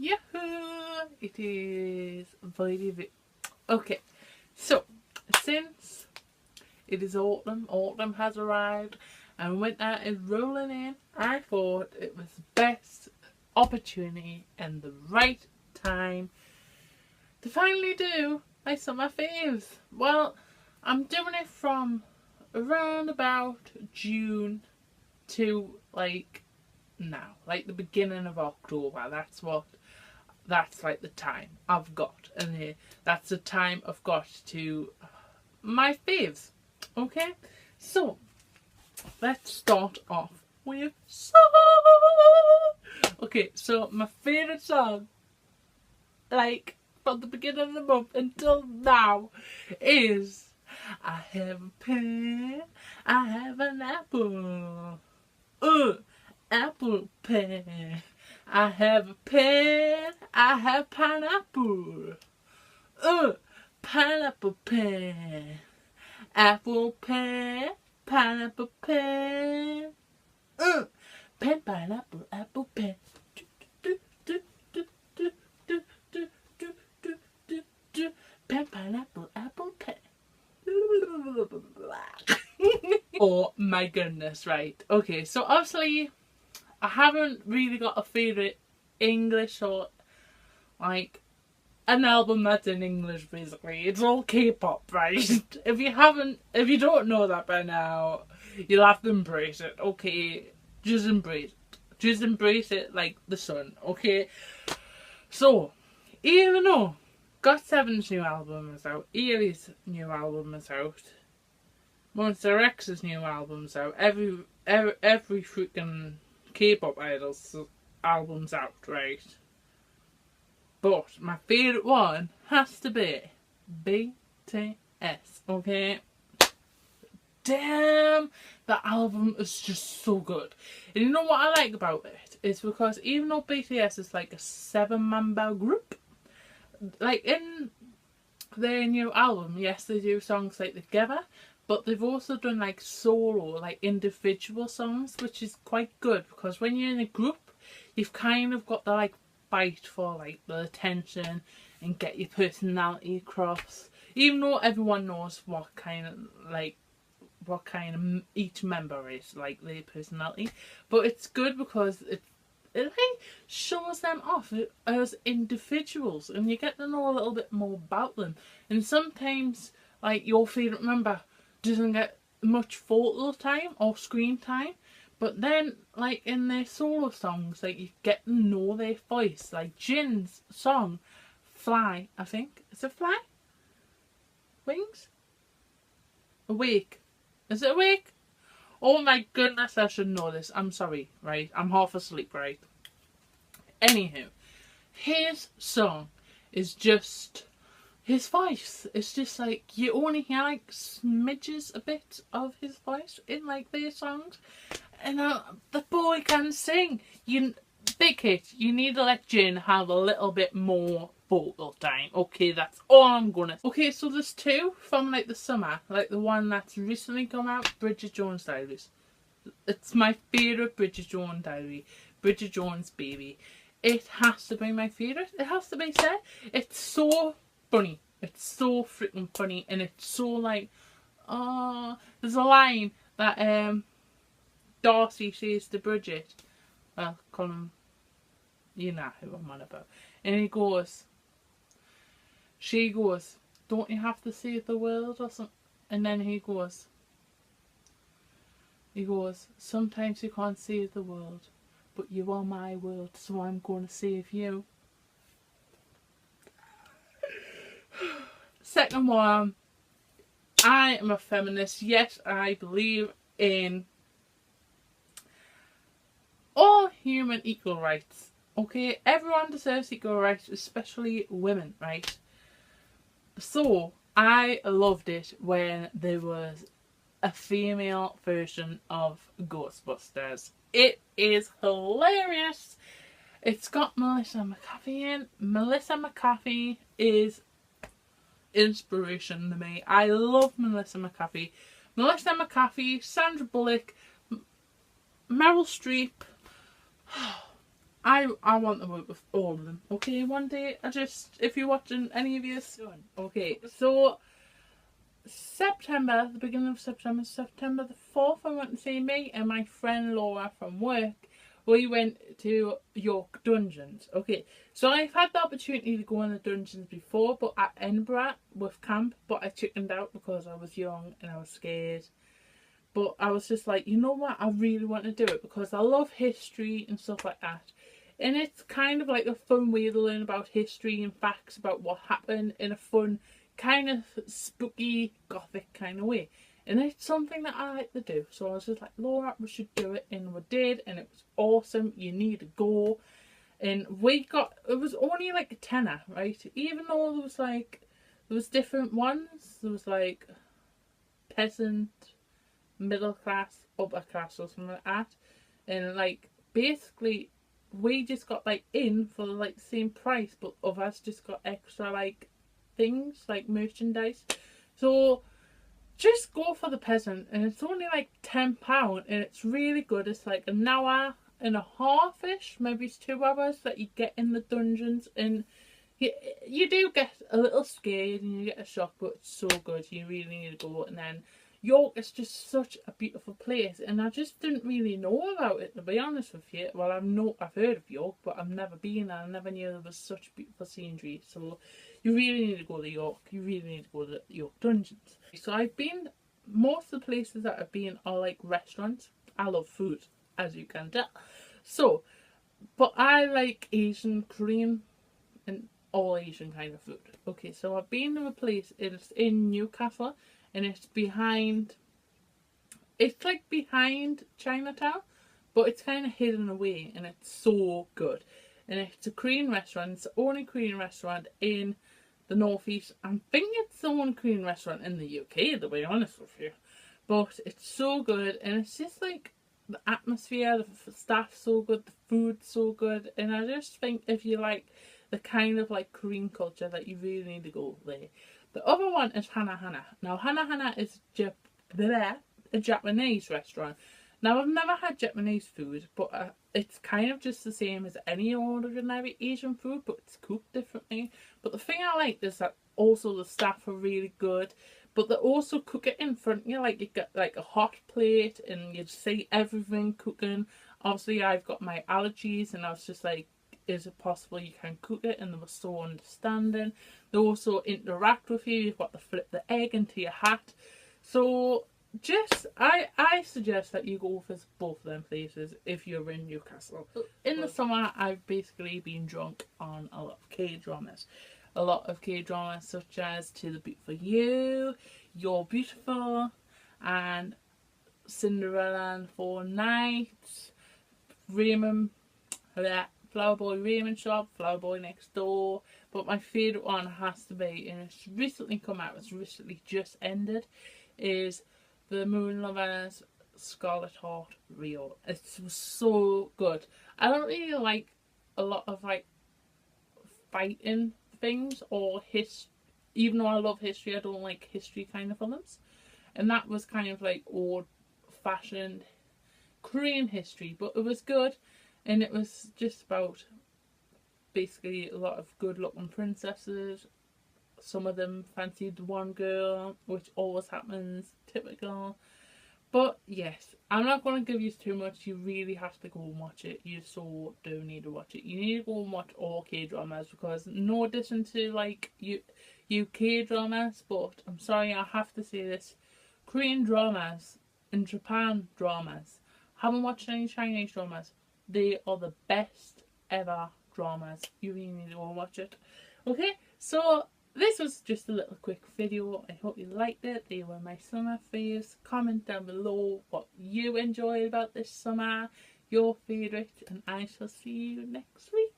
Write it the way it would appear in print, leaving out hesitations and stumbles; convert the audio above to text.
Yahoo! It is very. Okay, so since it is autumn has arrived, and winter is rolling in, I thought it was the best opportunity and the right time to finally do my summer faves. Well, I'm doing it from around about June to like now, like the beginning of October. That's like the time I've got, and that's the time I've got to my faves. Okay, so let's start off with song. Okay, so my favourite song, like from the beginning of the month until now, is I have a pen, I have an apple. Apple pen. I have a pen, I have pineapple. Pineapple pen. Apple pen, pineapple pen. Pen, pineapple, apple pen. Pen, pineapple, apple pen. Oh my goodness, right. Okay, so obviously I haven't really got a favourite English or like an album that's in English basically. It's all K-pop, right? If you don't know that by now, you'll have to embrace it, okay? Just embrace it. Just embrace it like the sun, okay? So, even though GOT7's new album is out, ELE's new album is out, Monster X's new album's out, every freaking K-pop idol's album's out, right? But my favourite one has to be BTS, okay? Damn, that album is just so good. And you know what I like about it? It's because even though BTS is like a 7-member group, like in their new album, yes, they do songs like together, but they've also done like solo, like individual songs, which is quite good because when you're in a group, you've kind of got to like fight for like the attention and get your personality across. Even though everyone knows what kind of each member is, like their personality, but it's good because it like shows them off as individuals, and you get to know a little bit more about them. And sometimes, like your favourite member doesn't get much photo time or screen time, but then like in their solo songs, like you get to know their voice. Like Jin's song Fly, I think. Is it Fly? Wings? Awake. Is it Awake? Oh my goodness, I should know this. I'm sorry, right? I'm half asleep, right? Anywho, his song is just his voice. It's just like you only hear like smidges a bit of his voice in like their songs, and the boy can sing. Big hit. You need to let Jin have a little bit more vocal time. Okay, that's all I'm gonna. Okay, so there's two from like the summer, like the one that's recently come out, Bridget Jones' Diaries. It's my favourite Bridget Jones diary. Bridget Jones' Baby. It has to be my favourite. It has to be said. It's so funny. It's so freaking funny, and it's so like, oh, there's a line that Darcy says to Bridget. Well, call him, you know who I'm on about. And she goes, don't you have to save the world or something? And then he goes, sometimes you can't save the world, but you are my world, so I'm going to save you. Second one, I am a feminist. Yes, I believe in all human equal rights. Okay, everyone deserves equal rights, especially women, right? So I loved it when there was a female version of Ghostbusters. It is hilarious. It's got Melissa McCarthy in. Melissa McCarthy is inspiration to me. I love Melissa McCarthy. Melissa McCarthy, Sandra Bullock, Meryl Streep. I want to work with all of them. Okay, one day if you're watching any of yours soon. Okay, so September, the beginning of September, September the 4th, I went to see me and my friend Laura from work. We went to York Dungeons. Okay, so I've had the opportunity to go in the dungeons before, but at Edinburgh with camp, but I chickened out because I was young and I was scared. But I was just like, you know what, I really want to do it because I love history and stuff like that. And it's kind of like a fun way to learn about history and facts about what happened in a fun, kind of spooky, gothic kind of way. And it's something that I like to do. So I was just like, Laura, we should do it. And we did. And it was awesome. You need to go. And it was only like a tenner, right? Even though there was different ones. There was like peasant, middle class, upper class or something like that. And like, basically, we just got like in for like the same price. But others just got extra like things, like merchandise. So just go for the peasant, and it's only like £10 and it's really good. It's like an hour and a half-ish, maybe it's 2 hours that you get in the dungeons, and you do get a little scared and you get a shock, but it's so good. You really need to go. And then York is just such a beautiful place, and I just didn't really know about it, to be honest with you. Well, I've heard of York, but I've never been there. I never knew there was such beautiful scenery. So you really need to go to York. You really need to go to York Dungeons. So most of the places that I've been are like restaurants. I love food, as you can tell. So, but I like Asian, Korean, and all Asian kind of food. Okay, so I've been to a place, it's in Newcastle, and it's like behind Chinatown, but it's kind of hidden away, and it's so good. And it's a Korean restaurant. It's the only Korean restaurant in the northeast. I think it's the one Korean restaurant in the UK, to be honest with you. But it's so good, and it's just like the atmosphere, the staff's so good, the food's so good, and I just think if you like the kind of like Korean culture, that you really need to go there. The other one is Hana Hana. Now Hana Hana is a Japanese restaurant. Now I've never had Japanese food, but it's kind of just the same as any ordinary Asian food, but it's cooked differently. But the thing I like is that also the staff are really good, but they also cook it in front of you. Like you get like a hot plate and you see everything cooking. Obviously I've got my allergies, and I was just like, is it possible you can cook it? And they were so understanding. They also interact with you. You've got to flip the egg into your hat. So I suggest that you go visit both of them places if you're in Newcastle. In the summer, I've basically been drunk on a lot of K-dramas. A lot of K-dramas such as To the Beautiful You, You're Beautiful, and Cinderella and Four Nights, Flower Boy Raymond Shop, Flower Boy Next Door. But my favourite one has to be, and it's recently come out, it's recently just ended, is The Moon Lovers Scarlet Heart Real. It's so good. I don't really like a lot of like fighting things or even though I love history, I don't like history kind of films. And that was kind of like old fashioned Korean history, but it was good. And it was just about basically a lot of good looking princesses. Some of them fancied one girl, which always happens, typical. But yes, I'm not going to give you too much. You really have to go and watch it. You so do need to watch it. You need to go and watch all K-dramas, because no addition to like UK dramas, but I'm sorry, I have to say this, Korean dramas and Japan dramas. Haven't watched any Chinese dramas. They are the best ever dramas. You really need to go and watch it. Okay, so this was just a little quick video. I hope you liked it. They were my summer faves. Comment down below what you enjoyed about this summer, your favourite, and I shall see you next week.